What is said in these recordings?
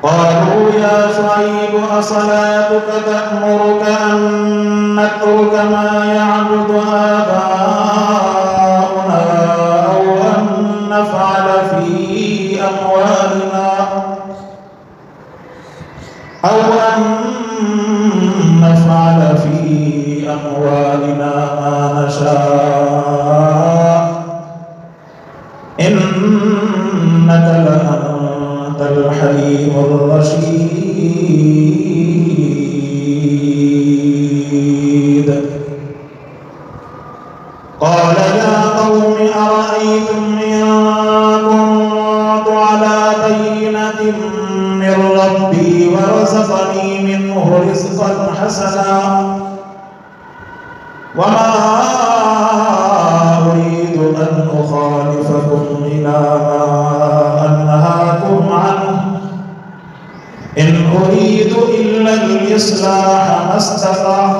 قالوا يا شعيب أصلاتك تأمرك أن نترك ما يعبد آباؤنا أو أن نفعل في أموالنا ما نشاء إنك لأنت الحليم الرشيد. قال يا قوم أرأيتم إن كنت على بينة من ربي ورزقني منه رزقا حسنا وما أريد أن أخالفكم إلى ما أنهاكم عنه إن أريد إلا الإصلاح ما استطعت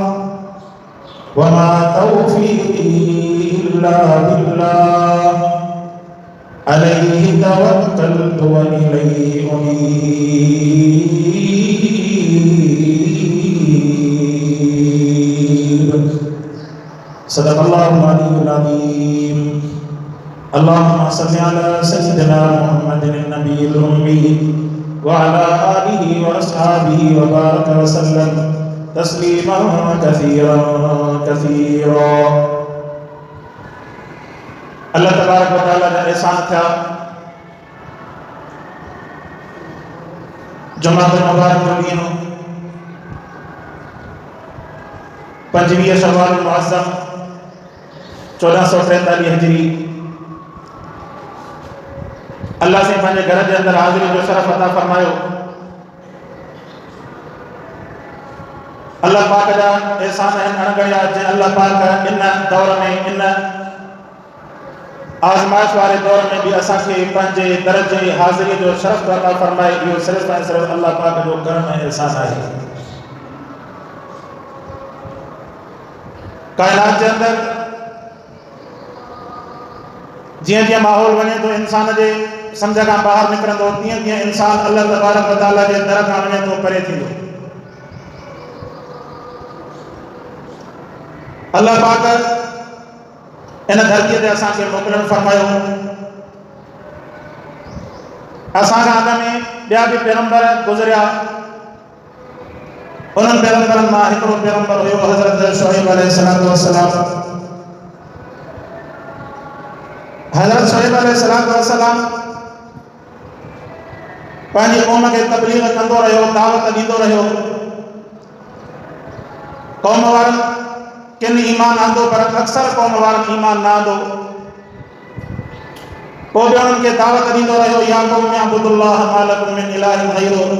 وما توفيقي إلا بالله عليه توكلت وإليه أنيب. صدق الله العلي العظيم. اللهم صل على سيدنا محمد النبي الأمي وعلى آله وأصحابه وبارك وسلم تسليما كثيرا كثيرا. अल्लाह तबारक व तआला जा एहसान था जुमात मुबारक जो ॾींहुं 25 शवाल मुअज़्ज़म 1443 हिजरी अल्लाह से पंहिंजे घर के अंदर हाज़िरी जो शरफ़ अता फरमायो। अल्लाह पाक जा एहसान अणगणिया जंहिं अल्लाह पाक इन दौर में इन आज़माइश वाले दौर में भी असांखे पंहिंजे दर जी हाज़िरी जो शरफ़ अता फरमाए। इहो सिर्फ़ ऐं सिर्फ़ अल्लाह पाक जो करम ऐं एहसान आहे। कायनात के अंदर जियां जियां माहौल वने तो इंसान के समझ का बाहर निकरंदो तीअं तीअं इंसान अल्लाह तबारक व तआला के दर खां वने तो परे थींदो। अल्लाह पाक इन धरती ते असांखे मोकिलण फरमायो। असांखां अॻ में ॿिया बि पैगंबर गुज़रिया। उन्हनि पैगंबरनि मां हिकिड़ो पैगंबर हुयो हज़रत शुएब अलैहिस्सलातु वस्सलाम। हज़रत शुएब अलैहिस्सलातु वस्सलाम पंहिंजी क़ौम खे तबलीग कंदो रहियो, दावत ॾींदो रहियो। क़ौम वारनि किन ईमान आंदो पर अक्सर क़ौम वारनि ईमान न आंदो। पोइ बि उन्हनि खे दावत ॾींदो रहियो, या क़ौम अअ्बुदुल्लाह मा लकुम मिन इलाहिन गैरुहु।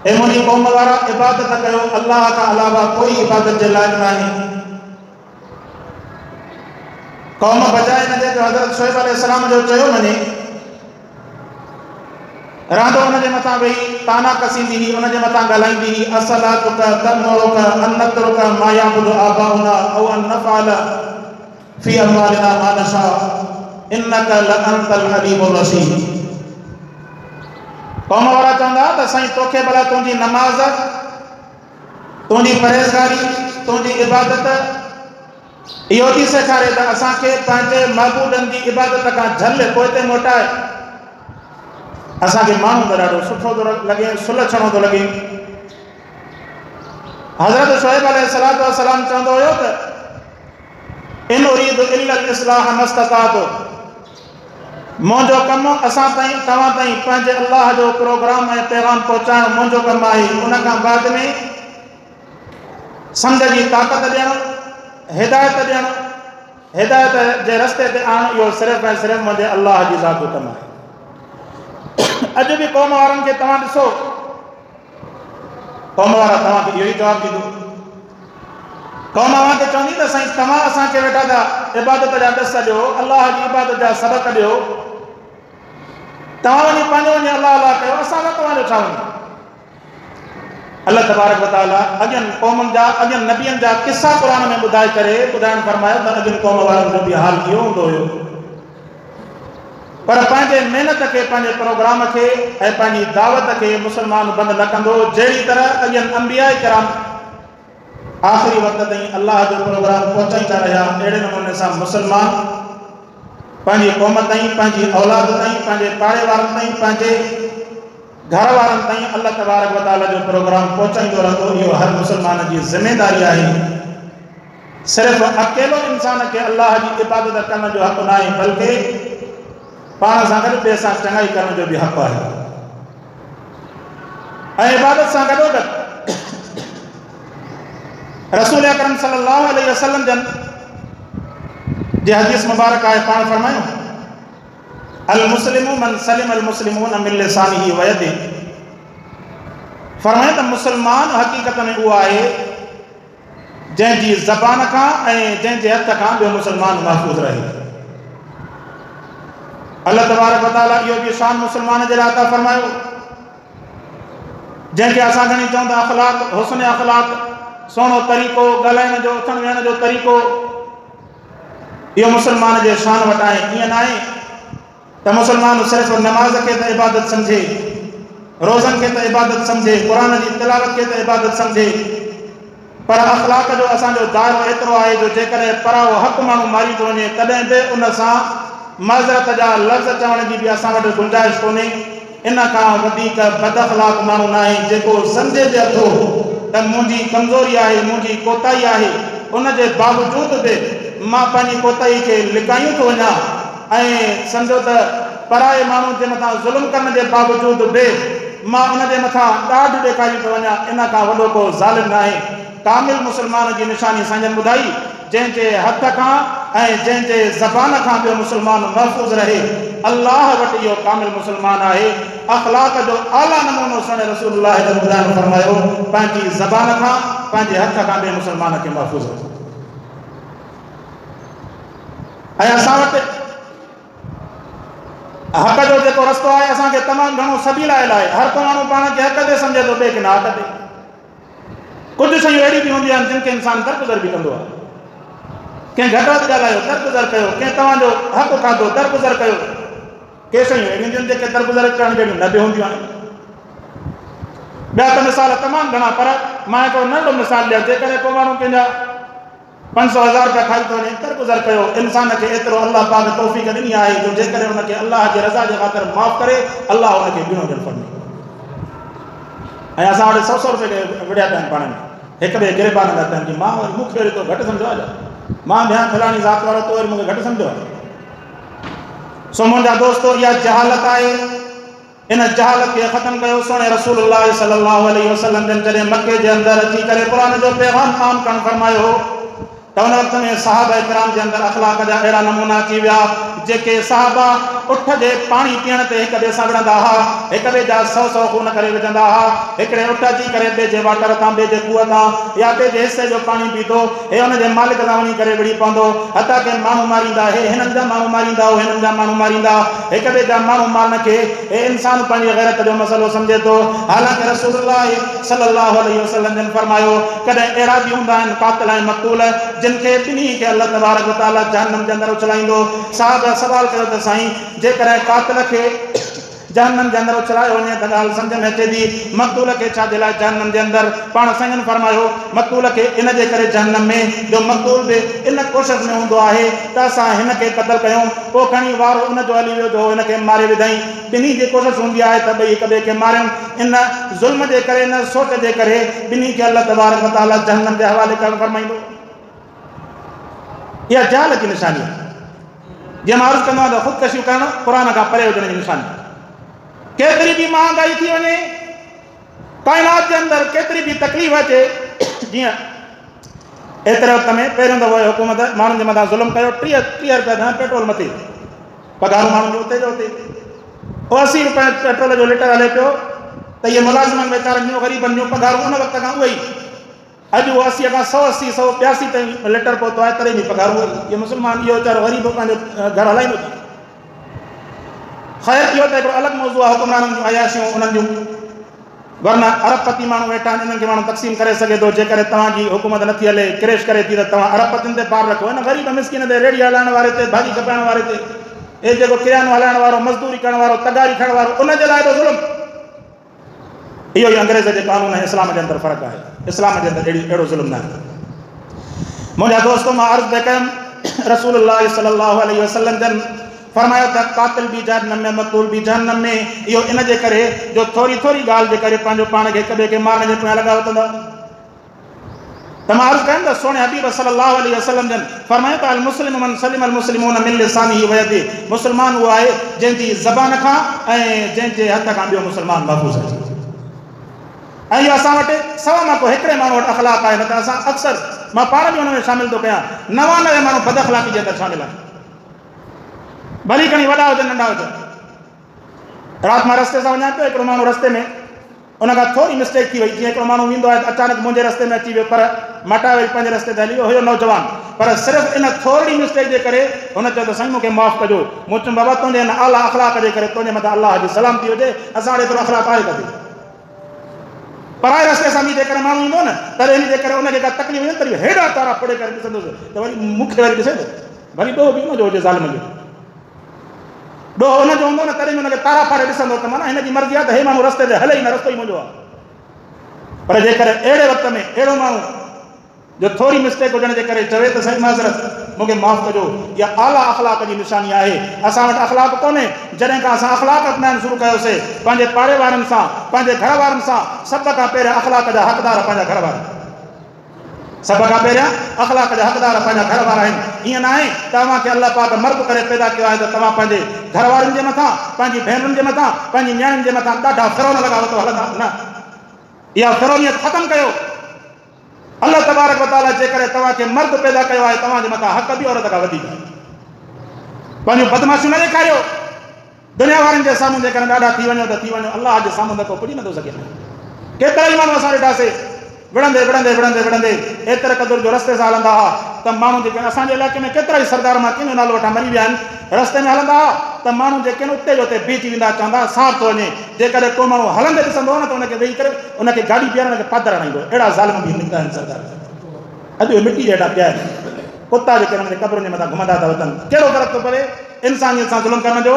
ए मुंहिंजी क़ौम वारा इबादत कयो, अल्लाह खां अलावा कोई इबादत जे लाइक़ न आहे। क़ौम बजाए न जे हज़रत शुएब अलैहिस्सलाम जो चयो वञे रांदो उनजे मथां वेही ताना कसींदी हुई, उनजे मथां ॻाल्हाईंदी हुई। असलातुक तअमुरुक अन नतरुक मा याबुदु आबाउना औ अन नफ़अल फी अमवालिना मा नशा इन्नक लअंतल हलीमुर रशीद। क़ौम वारा चवंदा त साईं तोखे भला तुंहिंजी नमाज़, तुंहिंजी परहेज़गारी, तुंहिंजी इबादत इहो थी सेखारे त असांखे पंहिंजे महबूबनि जी इबादत खां झल पोइ ते मोटाए। असांखे माण्हू त ॾाढो सुठो थो लॻे, सुलक्षणो थो लॻे। हज़रत शुएब अलैहिस्सलातु वस्सलाम चवंदो हुयो त इन उरीदु इल्लल इस्लाह मस्तताअतु। मुंहिंजो कमु असां ताईं तव्हां ताईं पंहिंजे अल्लाह जो प्रोग्राम ऐं पैगाम पहुचाइणु मुंहिंजो कमु आहे। उन खां बाद में सम्झ जी ताक़त ॾियणु, हिदायत ॾियणु, हिदायत जे रस्ते ते आणणु, इहो सिर्फ़ु ऐं सिर्फ़ु मुंहिंजे अल्लाह जी ज़ात जो कमु आहे। अॼु बि क़ौम वारनि खे तव्हां ॾिसो, क़ौम वारा तव्हांखे इहो ई जवाबु ॾींदो। क़ौम तव्हांखे चवंदी त साईं तव्हां असांखे वेठा था इबादत जा ॾस ॾियो, अल्लाह जी इबादत जा सबक़ ॾियो, तव्हां वञी पंहिंजो वञी अल्लाह अल्लाह कयो, असां सां तव्हांजो छा वञे। अल्लाह तबारक व तआला अॻियनि क़ौमुनि जा, अॻियनि नबियनि जा किस्सा क़ुर में ॿुधाए करे ॿुधाइणु फरमायो त अॻियनि क़ौम वारनि जो बि हाल इहो हूंदो हुयो। पर पंहिंजे महिनत खे, पंहिंजे प्रोग्राम खे ऐं पंहिंजी दावत खे मुस्लमान बंदि न कंदो। जहिड़ी तरह अॻियनि अंबिया कराम आख़िरी वक़्त ताईं अलाह जो प्रोग्राम पहुचाईंदा रहिया, अहिड़े नमूने सां मुस्लमान पंहिंजी क़ौम ताईं, पंहिंजी औलाद ताईं, पंहिंजे पाड़े वारनि ताईं, पंहिंजे घर वारनि ताईं अल्लाह तबारक व तआला जो प्रोग्राम पहुचाईंदो रहंदो। इहो हर मुस्लमान जी ज़िमेदारी आहे। सिर्फ़ु अकेलो इंसान खे अलाह जी इबादत करण जो हक़ न आहे, बल्कि पाण सां गॾु ॿिए सां चङाई करण जो बि हक़ आहे। ऐं इबादत सां गॾोगॾु रसूल अकरम सल्लल्लाहु अलैहि वसल्लम जन जे हदीस मुबारक आहे, पाण फरमायो अल मुस्लिमु मन सलिम अल मुस्लिमून मिन लिसानिही व यदिही। फरमाए त मुस्लमान हक़ीक़त में उहो आहे जंहिंजी ज़बान खां ऐं जंहिंजे हथ खां ॿियो मुस्लमान महफ़ूज़ रहे। अल्लाह तबारक व तआला इहो बि शान मुस्लमान जे लाइ अता फरमायो, जंहिंखे असां घणी चवंदा अख़लाक़, हुस्न अख़लाक़, सुहिणो तरीक़ो, ॻाल्हाइण जो, उथण वेहण जो तरीक़ो, इहो मुस्लमान जे शान वटि आहे। ईअं न आहे त मुस्लमान सिर्फ़ु नमाज़ खे त इबादत सम्झे, रोज़नि खे त इबादत सम्झे, क़ुरान जी तिलावत खे त इबादत सम्झे, पर अख़लाक़ जो असांजो दाइरो एतिरो आहे जो जेकॾहिं पराओ हक़ माण्हू मारी थो वञे तॾहिं बि उन सां माज़रत जा लफ़्ज़ चवण जी बि असां वटि गुंजाइश कोन्हे। इन खां वधीक बद अख़लाक़ माण्हू न आहे जेको सम्झे जे अथो त मुंहिंजी कमज़ोरी आहे, मुंहिंजी कोताही आहे, उन जे बावजूद बि मां पंहिंजी कोताही खे लिकायूं थो वञा ऐं सम्झो त पराए माण्हू जे मथां ज़ुल्म करण जे बावजूद बि मां उन जे मथां ॾाढ ॾेखारी थो वञा, इन खां वॾो को ज़ालिम न आहे। कामिल मुस्लमान जी निशानी संजन ॿुधाई, जंहिंजे हथ खां ऐं जंहिंजे ज़बान खां ॿियो मुस्लमान महफ़ूज़ रहे, अल्लाह वटि इहो कामिल मुस्लमान आहे। अख़लाक़ जो आला नमूनो सुणे रसूलुल्लाह जन ॿुधाइण फरमायो, पंहिंजी ज़बान खां, पंहिंजे हथ खां ॿिए मुस्लमान खे महफ़ूज़ रहे। ऐं असां वटि हक़ जो जेको रस्तो आहे असांखे तमामु घणो सबील आयल आहे। हर को माण्हू पाण खे हक़ ते सम्झे थो, ॿिए खे न हक़ ते। कुझु शयूं अहिड़ी बि हूंदियूं आहिनि जिन खे इंसान दरगुज़र बि कंदो आहे। कंहिं घटि वधि ॻाल्हायो, दरगुज़र कयो, कंहिं तव्हांजो हक़ खाधो, दरगुज़र कयो। के शयूं अहिड़ियूं हूंदियूं आहिनि जेके दरगुज़र करण जहिड़ियूं न बि हूंदियूं आहिनि। ॿिया त मिसाल तमामु घणा, पर मां हिकिड़ो नंढो मिसाल ॾियां। जेकॾहिं को माण्हू कंहिंजा 500,000 रुपया खाई थो वञे, दरगुज़र कयो। इंसान खे एतिरो अल्लाह पाक तौफ़ीक़ ॾिनी आहे जो जेकॾहिं हुनखे अल्लाह जे रज़ा जे ख़ातिर माफ़ करे, अल्लाह हुनखे ॿिणो ॾियणु फरमाए। ऐं असां वटि 100 रुपए विढ़िया पिया आहिनि पाण में, हिक ॿिए गिरबान था थियनि कि मां वरी मूंखे वरी तो घटि सम्झो आहे, मां ॿिया फलाणी ज़ात वारो तो वरी मूंखे घटि सम्झो आहे। सो मुंहिंजा दोस्तो, इहा जहालत आहे। इन जहालत खे ख़तमु कयो। सुहिणे रसूलुल्लाह सल्लल्लाहु अलैहि वसल्लम जॾहिं मके जे अंदरि अची करे क़ुरान जो पैगाम आम करणु फरमायो हो त उन वक़्त में सहाबा किराम जे अंदरि अख़लाक़ जा अहिड़ा नमूना अची विया जेके सहाबा उठ जे पाणी पीअण ते हिक ॿिए सां विढ़ंदा हुआ, हिक ॿिए जा 100 खून करे विझंदा हुआ। हिकिड़े उठ अची करे ॿिए जे वाटर तां, ॿिए जे खूह तां या ॿिए जे हिसे जो पाणी पीतो, हे हुन जे मालिक सां वञी करे विड़ी पवंदो। हथा के माण्हू मारींदा, हे हिननि जा माण्हू मारींदा, हो हिननि जा माण्हू मारींदा। हिक ॿिए जा माण्हू मारण खे हे इंसान पंहिंजी ग़ैरत जो मसइलो सम्झे थो। हालांकि रसूलुल्लाह सल्लल्लाहु अलैहि वसल्लम जन फरमायो, कॾहिं अहिड़ा बि हूंदा आहिनि क़ातिल ऐं मक़तूल जिन खे ॿिन्ही खे अल्लाह तबारक व तआला जहन्नम जे अंदरि उछलाईंदो। साहब सवाल कयो त साईं, जेकॾहिं क़ातिल खे जहन्नम जे अंदरि उछलायो वञे त ॻाल्हि सम्झ में अचे थी, मक़तूल खे छाजे लाइ जहन्नम जे अंदरि? पाण साईं फरमायो, मक़तूल खे इन जे करे जहन्नम में जो मक़तूल बि इन कोशिश में हूंदो आहे त असां हिन खे क़तल कयूं, पोइ खणी वारो उन जो हली वियो जो हिन खे मारे विधई। ॿिन्ही जी कोशिश हूंदी आहे त ॿई हिक ॿिए खे मारनि। इन ज़ुल्म जे करे, इन सोच जे करे ॿिन्ही खे अल्लाह तबारक व तआला जहन्नम जे हवाले करणु फरमाईंदो। इहा जहालत जी निशानी आहे। जीअं मां अर्ज़ु कंदो आहियां त ख़ुदकशियूं करणु क़ुरान खां परे हुजण जी निशानी। केतिरी बि महांगाई थी वञे, काइनात जे अंदरि केतिरी बि तकलीफ़ अचे, जीअं एतिरे वक़्त में पहिरियों दफ़ो हुकूमत माण्हुनि जे मथां ज़ुल्म कयो, 30 रुपया ॾियणु पेट्रोल मथे, पघारूं माण्हुनि जो उते जो उते, 80 रुपए पेट्रोल जो लीटर हले पियो त इहे मुलाज़िमनि वेचारनि जूं, ग़रीबनि जूं पघारूं उन वक़्त खां उहे ई अॼु 80 खां 180, 182 ताईं लीटर पहुतो आहे, तॾहिं बि पघारूं उहे ई। इहो मुस्लमान, इहो वीचारो ग़रीब पंहिंजो घर हलाईंदो। ख़ैर, इहो त हिकिड़ो अलॻि मौज़ू आहे, हुकुमराननि जूं अयाशियूं उन्हनि जूं, वरना अरबपति माण्हू वेठा आहिनि, इन्हनि खे माण्हू तक़सीम करे सघे थो। जेकॾहिं तव्हांजी हुकूमत नथी हले, क्रेश करे थी, त तव्हां अरबपतियुनि ते पार रखो, हिन ग़रीब मिस्किन ते, रेड़ी हलाइण वारे ते, भाॼी खपाइण वारे ते। ए जेको किरानो हलाइण वारो, मज़दूरी करण वारो, तगारी खणण वारो, उन जे लाइ ज़ुल्म। इहो ई अंग्रेज़ जे कानून ऐं इस्लाम जे अंदरि फ़र्क़ु आहे। इस्लाम जे अंदरि अहिड़ो ज़ुल्म न आहे। मुंहिंजा दोस्तो, मां अर्ज़ु पिया कयुमि, रसूलुल्लाह सल्लल्लाहु अलैहि वसल्लम जन फरमायो त कातिल बि जहन्नम में, मक़तूल बि जहन्नम में। इहो इन जे करे जो थोरी थोरी ॻाल्हि जे करे पंहिंजो पाण खे हिक ॿिए खे मारण जे पोयां लॻा वठंदा। त मां अर्ज़ु कयुमि त सोने हबीब सल्लल्लाहु अलैहि वसल्लम जन फरमायो त अल मुस्लिम मन सलिम अल मुस्लिमून मिन लिसानिही व यदिही। मुस्लमान उहो आहे जंहिंजी ज़बान खां ऐं जंहिंजे हथ खां ॿियो मुस्लमान महफ़ूज़ आहे। ऐं इहो असां वटि सवा मां को हिकिड़े माण्हू वटि अख़लाक़ आहे, न त असां अक्सर, मां पाण बि हुन में शामिल थो कयां, 99 माण्हू बद अख़लाक़ी जे अंदरि शामिल आहिनि, भली घणी वॾा हुजनि नंढा हुजनि। राति मां रस्ते सां वञा पियो, हिकिड़ो माण्हू रस्ते में, उन खां थोरी मिस्टेक थी वई, जीअं हिकिड़ो माण्हू वेंदो आहे अचानक मुंहिंजे रस्ते में अची वियो, पर मटाए वरी पंहिंजे रस्ते ते हली वियो, हुयो नौजवान, पर सिर्फ़ु इन थोरी मिस्टेक जे करे हुन चयो त साईं मूंखे माफ़ु कजो। मूं चयुमि बाबा तुंहिंजे हिन आला अख़लाक़ जे करे तुंहिंजे मथां अलाह जी सलामती हुजे, असां वटि एतिरो अख़लाक़ आहे किथे। पराए रस्ते सां बि जेकॾहिं माण्हू ईंदो न, तॾहिं इन जे करे उनखे का तकलीफ़ हुजे तॾहिं हेॾा तारा फोड़े करे ॾिसंदुसि त वरी मूंखे वरी ॾिसे थो, वरी ॾोह बि उनजो हुजे, ज़ालिम जो ॾोह हुनजो हूंदो न, तॾहिं बि हुनखे तारा फाड़े ॾिसंदो त माना हिन जी मर्ज़ी आहे त हे माण्हू रस्ते ते हले ई न, रस्तो ई मुंहिंजो आहे। पर जेकर अहिड़े वक़्त में अहिड़ो माण्हू जो थोरी मिस्टेक हुजण जे करे चवे त साईं माज़रत मूंखे माफ़ु कजो, इहा आला अख़लाक़ जी निशानी आहे। असां वटि अख़लाक़ कोन्हे। जॾहिं खां असां अख़लाक़ अपनाइणु शुरू कयोसीं, पंहिंजे पाड़े वारनि सां, पंहिंजे घर वारनि सां, सभ खां पहिरियां अख़लाक़ जा हक़दार पंहिंजा घर वारा, सभ खां पहिरियां अख़लाक़ जा हक़दार पंहिंजा घर वारा आहिनि। ईअं न आहे तव्हांखे अलाह पाक मर्द करे पैदा कयो आहे त तव्हां पंहिंजे घर वारनि जे मथां, पंहिंजी भेनरुनि जे मथां, पंहिंजी नियाणियुनि जे मथां ॾाढा फिरौन लॻा वठो हलंदा। न, इहा फिरौनियत ख़तमु कयो। अल्लाह तबारक व तआला जेकॾहिं तव्हांखे मर्द पैदा कयो आहे, तव्हांजे मथां हक़ बि औरत खां वधीक आहे। पंहिंजो बदमाशियूं न ॾेखारियो। दुनिया वारनि जे साम्हूं जेकॾहिं ॾाढा थी वञो त थी वञो, अलाह जे साम्हूं त को पुॼी नथो सघे। केतिरा ई माण्हू असां ॾिठासीं विढ़ंदे विढ़ंदे विढ़ंदे विढ़ंदे एतिरे क़दुरु जो रस्ते सां हलंदा हुआ त माण्हू जेके असांजे इलाइक़े में केतिरा ई सरदार, मां कंहिंजो नालो वठां, मरी विया आहिनि। रस्ते में हलंदा हुआ त माण्हू जेके न उते जो उते बीठी वेंदा, चवंदा साफ़ थो वञे। जेकॾहिं को माण्हू हलंदे ॾिसंदो हो न त हुनखे वेही करे हुनखे गाॾी बीहारे हुनखे पादर हणाईंदो। अहिड़ा ज़ालिम बि निकिता आहिनि सरदार। अॼु मिटी जेॾा पिया आहिनि, कुता जेके हुननि जे क़बरुनि जे मथां घुमंदा था वञनि। कहिड़ो फ़र्क़ु थो पवे इंसानियत सां ज़ुल्म करण जो?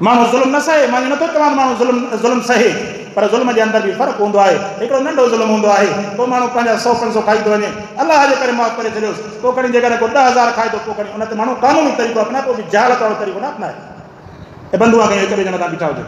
माण्हू ज़ुल्म न सहे, मां नथो चवां माण्हू ज़ुल्म सहे, पर ज़ुल्म जे अंदरि बि फ़र्क़ु हूंदो आहे। हिकिड़ो नंढो ज़ुल्म हूंदो आहे, को माण्हू पंहिंजा 100-500 खाई थो वञे, अलाह जे करे माफ़ु करे छॾियोसि। पोइ खणी जेकॾहिं को 10,000 खाए थो, पोइ खणी उन ते माण्हू कानूनी तरीक़ो अपनाए, पोइ बि जहालत वारो तरीक़ो न अपनाए ऐं बंदूआ खे हिक ॿिए जे मथां बीठा हुजे।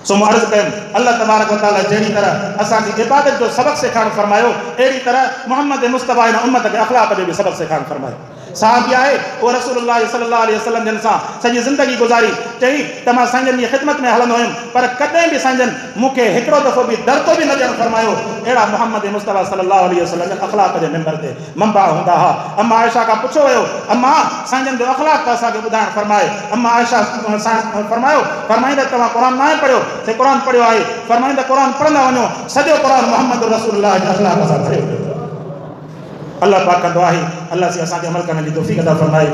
सो मां अर्ज़ु कयुमि, अल्लाह तबारक व तआला जहिड़ी तरह असांजी इबादत जो सबक़ सेखारणु फरमायो, अहिड़ी तरह मोहम्मद मुस्तफ़ा हिन उम्मत खे अख़लाक़ जो बि सबक़ सेखारणु फरमायो। साहबी आहे उहो रसूलुल्लाह सल्लल्लाहु अलैहि वसल्लम जन सां सॼी ज़िंदगी गुज़ारी। चई त मां संजन जी ख़िदमत में हलंदो हुयुमि, पर कॾहिं बि संजन मूंखे हिकिड़ो दफ़ो बि दरतो बि न ॾियणु फरमायो। अहिड़ा मोहम्मद मुस्तफ़ा सल्लल्लाहु अलैहि वसल्लम जन अख़लाक़ जे मिंबर ते मंबा हूंदा हुआ। अम्मा आयशा खां पुछो वियो, अम्मा संजन जो अख़लाक़ त असांखे ॿुधाइणु फरमाए। अम्मा आयशा फरमाईंदा तव्हां क़ुर न आहे पढ़ियो? से क़ुर पढ़ियो आहे। फरमाईंदा क़ुर पढ़ंदा वञो, सॼो क़ुर मोहम्मद रसूलुल्लाह जे अख़लाक़ सां भरियो पियो। अल्लाह पाक कंदो आहे, अल्लाह से असांखे अमल करण जी तौफ़ीक़ अता फरमाए।